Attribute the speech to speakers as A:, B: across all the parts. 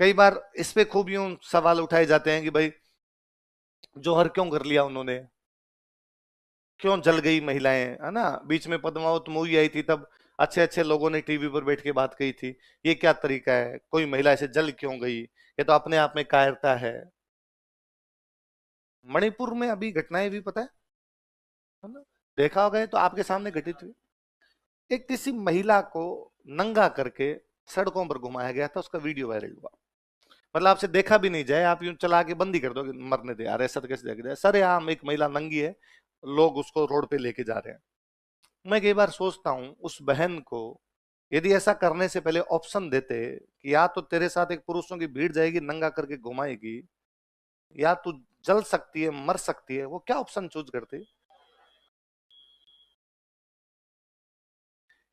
A: कई बार इस पे खूब यूं सवाल उठाए जाते हैं कि भाई जौहर क्यों कर लिया उन्होंने, क्यों जल गई महिलाएं, है ना। बीच में पद्मावत मूवी आई थी, तब अच्छे अच्छे लोगों ने टीवी पर बैठ के बात कही थी, ये क्या तरीका है, कोई महिला ऐसे जल क्यों गई, ये तो अपने आप में कायरता है। मणिपुर में अभी घटनाएं भी पता है ना, देखा होगा, ये तो आपके सामने घटित हुई। एक किसी महिला को नंगा करके सड़कों पर घुमाया गया था, उसका वीडियो वायरल हुआ। मतलब आपसे देखा भी नहीं जाए, आप यूं चला के बंद ही कर दो कि मरने दे यार, ऐसा तो कैसे देखा जाए। सरेआम एक महिला नंगी है, लोग उसको रोड पे लेके जा रहे हैं। मैं कई बार सोचता हूं उस बहन को, यदि ऐसा करने से पहले ऑप्शन देते कि या तो तेरे साथ एक पुरुषों की भीड़ जाएगी नंगा करके घुमाएगी, या तू जल सकती है, मर सकती है, वो क्या ऑप्शन चूज करती।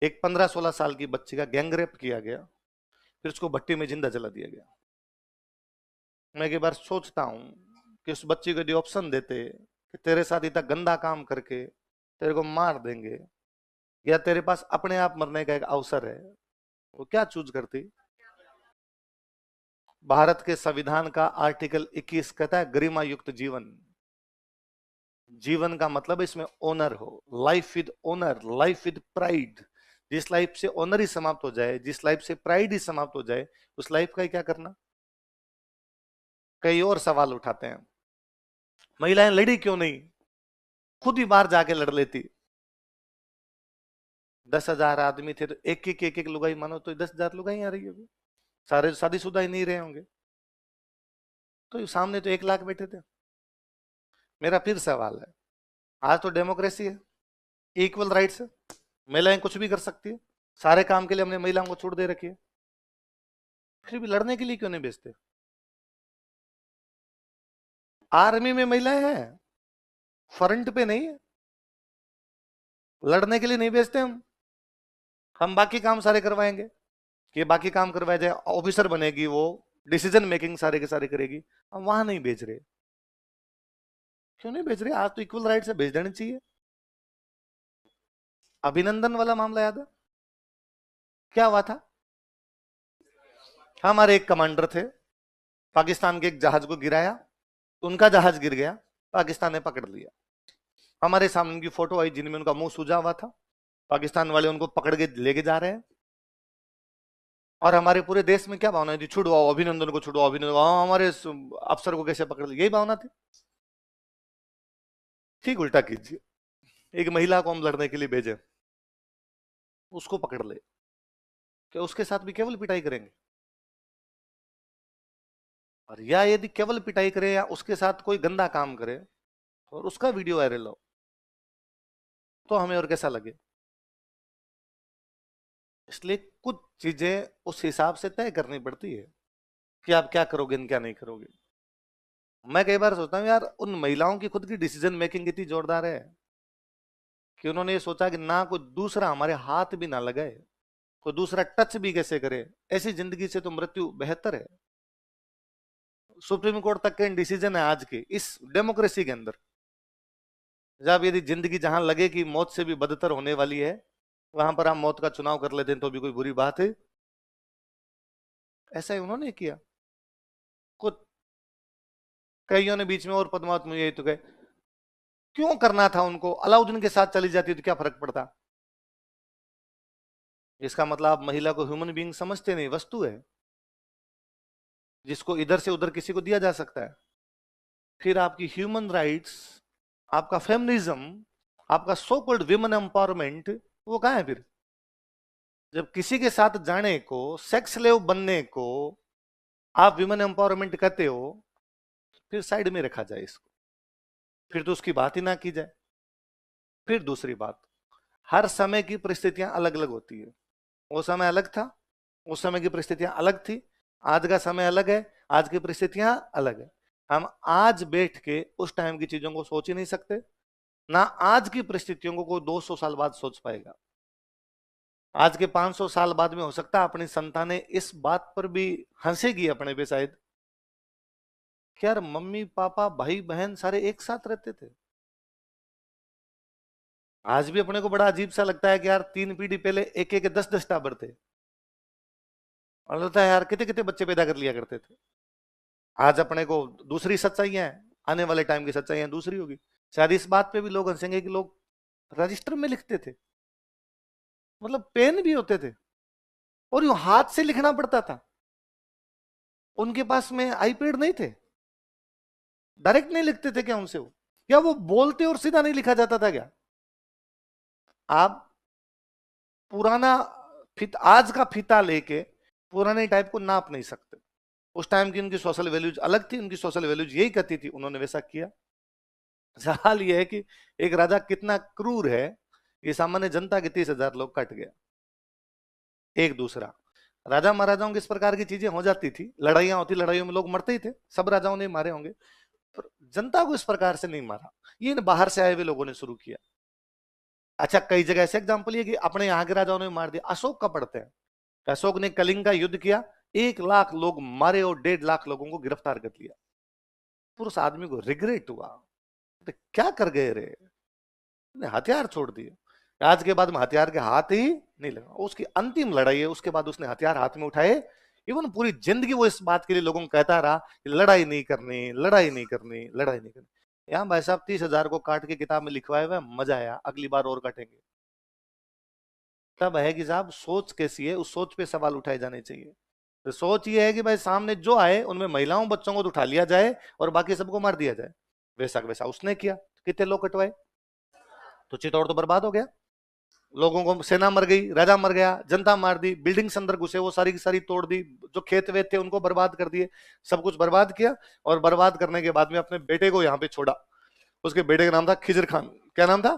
A: एक 15-16 साल की बच्ची का गैंगरेप किया गया, फिर उसको भट्टी में जिंदा जला दिया गया। मैं कई बार सोचता हूं कि उस बच्ची को यदि ऑप्शन देते कि तेरे साथ इतना गंदा काम करके तेरे को मार देंगे, या तेरे पास अपने आप मरने का एक अवसर है, वो क्या चूज करती। भारत के संविधान का आर्टिकल 21 कहता है गरिमा युक्त जीवन। जीवन का मतलब इसमें ओनर हो, life with owner, life with pride. जिस लाइफ से ओनर ही समाप्त हो जाए, जिस लाइफ से प्राइड ही समाप्त हो जाए, उस लाइफ का ही क्या करना। कई और सवाल उठाते हैं, महिलाएं लड़ी क्यों नहीं, खुद ही बाहर जाके लड़ लेती। 10,000 आदमी थे तो एक एक लुगाई मानो तो 10,000 लुगाई आ रही होगी, सारे शादीशुदा ही नहीं रहे होंगे, तो सामने तो 1 लाख बैठे थे। मेरा फिर सवाल है, आज तो डेमोक्रेसी है, इक्वल राइट्स है, महिलाएं कुछ भी कर सकती है, सारे काम के लिए हमने महिलाओं को छूट दे रखी है, फिर भी लड़ने के लिए क्यों नहीं भेजते। आर्मी में महिलाएं हैं, फ्रंट पे नहीं है, लड़ने के लिए नहीं भेजते हम बाकी काम सारे करवाएंगे, कि बाकी काम करवाया जाए, ऑफिसर बनेगी वो, डिसीजन मेकिंग सारे के सारे करेगी। हम वहां नहीं भेज रहे, क्यों नहीं भेज रहे, आज तो इक्वल राइट से भेज देनी चाहिए। अभिनंदन वाला मामला याद है, क्या हुआ था। हमारे एक कमांडर थे, पाकिस्तान के एक जहाज को गिराया, उनका जहाज गिर गया, पाकिस्तान ने पकड़ लिया। हमारे सामने उनकी फोटो आई जिनमें उनका मुंह सूजा हुआ था, पाकिस्तान वाले उनको पकड़ के लेके जा रहे हैं। और हमारे पूरे देश में क्या भावना थी, छुड़वाओ अभिनंदन को, छुड़वाओ अभिनंदन, हमारे अफसर को कैसे पकड़ लिया, यही भावना थी। ठीक उल्टा कीजिए, एक महिला को हम लड़ने के लिए भेजे, उसको पकड़ ले, क्या उसके साथ भी केवल पिटाई करेंगे। और या यदि केवल पिटाई करे या उसके साथ कोई गंदा काम करे और उसका वीडियो वायरल हो, तो हमें और कैसा लगे। इसलिए कुछ चीजें उस हिसाब से तय करनी पड़ती है कि आप क्या करोगे क्या नहीं करोगे। मैं कई बार सोचता हूँ यार, उन महिलाओं की खुद की डिसीजन मेकिंग इतनी जोरदार है कि उन्होंने ये सोचा कि ना कोई दूसरा हमारे हाथ भी ना लगाए, कोई दूसरा टच भी कैसे करे, ऐसी जिंदगी से तो मृत्यु बेहतर है। सुप्रीम कोर्ट तक के डिसीजन है आज के इस डेमोक्रेसी के अंदर, जब यदि जिंदगी जहां लगे कि मौत से भी बदतर होने वाली है, वहां पर हम मौत का चुनाव कर लेते हैं तो भी कोई बुरी बात है। ऐसा ही उन्होंने किया। कुछ कईयों ने बीच में और पद्मावत मुझे यही तो कहे, क्यों करना था उनको, अलाउद्दीन के साथ चली जाती तो क्या फर्क पड़ता। इसका मतलब आप महिला को ह्यूमन बीइंग समझते नहीं, वस्तु है जिसको इधर से उधर किसी को दिया जा सकता है। फिर आपकी ह्यूमन राइट्स, आपका फेमिनिज्म, आपका सो कॉल्ड विमेन एम्पावरमेंट, वो कहां है फिर। जब किसी के साथ जाने को, सेक्स लेव बनने को आप विमेन एम्पावरमेंट कहते हो, फिर साइड में रखा जाए इसको, फिर तो उसकी बात ही ना की जाए। फिर दूसरी बात, हर समय की परिस्थितियां अलग अलग होती है। वो समय अलग था, उस समय की परिस्थितियां अलग थी, आज का समय अलग है, आज की परिस्थितियां अलग है। हम आज बैठ के उस टाइम की चीजों को सोच ही नहीं सकते, ना आज की परिस्थितियों को कोई 200 साल बाद सोच पाएगा। आज के 500 साल बाद में हो सकता है अपनी संतानें इस बात पर भी हंसेगी अपने पे शायद, कि यार मम्मी पापा भाई बहन सारे एक साथ रहते थे। आज भी अपने को बड़ा अजीब सा लगता है कि यार 3 पीढ़ी पहले एक एक 10-10 टाबर थे। और लगता है यार कितने कितने बच्चे पैदा कर लिया करते थे। आज अपने को दूसरी सच्चाइयां हैं, आने वाले टाइम की सच्चाइयां दूसरी होगी। शायद इस बात पे भी लोग हंसेंगे कि लोग रजिस्टर में लिखते थे, मतलब पेन भी होते थे और यूं हाथ से लिखना पड़ता था। उनके पास में आईपैड नहीं थे, डायरेक्ट नहीं लिखते थे क्या उनसे? वो क्या वो बोलते और सीधा नहीं लिखा जाता था क्या? आप पुराना आज का फीता लेके पुराने टाइप को नाप नहीं सकते। उस टाइम की उनकी सोशल वैल्यूज अलग थी, उनकी सोशल वैल्यूज यही कहती थी, उन्होंने वैसा किया। सवाल यह है कि एक राजा कितना क्रूर है कि सामान्य जनता के 30,000 लोग कट गया। एक दूसरा, राजा महाराजाओं की इस प्रकार की चीजें हो जाती थी, लड़ाइयां होती, लड़ाइयों में लोग मरते ही थे, सब राजाओं ने मारे होंगे, पर जनता को इस प्रकार से नहीं मारा। ये बाहर से आए हुए लोगों ने शुरू किया। अच्छा, कई जगह ऐसे एग्जाम्पल ये कि अपने यहाँ के राजाओं ने मार दिया। अशोक का पढ़ते हैं, अशोक ने कलिंग का युद्ध किया, 1 लाख लोग मारे और 1.5 लाख लोगों को गिरफ्तार कर लिया। फिर उस आदमी को रिग्रेट हुआ, तो क्या कर गए रे, ने हथियार छोड़ दिए। आज के बाद में हथियार के हाथ ही नहीं लगा। उसकी अंतिम लड़ाई है, उसके बाद उसने हथियार हाथ में उठाए। इवन पूरी जिंदगी वो इस बात के लिए लोगों को कहता रहा कि लड़ाई नहीं करनी, लड़ाई नहीं करनी, लड़ाई नहीं करनी। यहाँ भाई साहब 30,000 को काट के किताब में लिखवाए हुए, मजा आया, अगली बार और काटेंगे। तब है कि साहब सोच कैसी है, उस सोच पे सवाल उठाए जाने चाहिए। तो सोच ये है कि भाई सामने जो आए उनमें महिलाओं बच्चों को तो उठा लिया जाए और बाकी सबको मार दिया जाए। वैसा वैसा उसने किया, कितने लोग कटवाए, तो चित्तौड़ तो बर्बाद हो गया। लोगों को, सेना मर गई, राजा मर गया, जनता मार दी, बिल्डिंग्स अंदर घुसे वो सारी की सारी तोड़ दी, जो खेत वेत थे उनको बर्बाद कर दिए, सब कुछ बर्बाद किया। और बर्बाद करने के बाद में अपने बेटे को यहाँ पे छोड़ा। उसके बेटे का नाम था खिजर खान। क्या नाम था?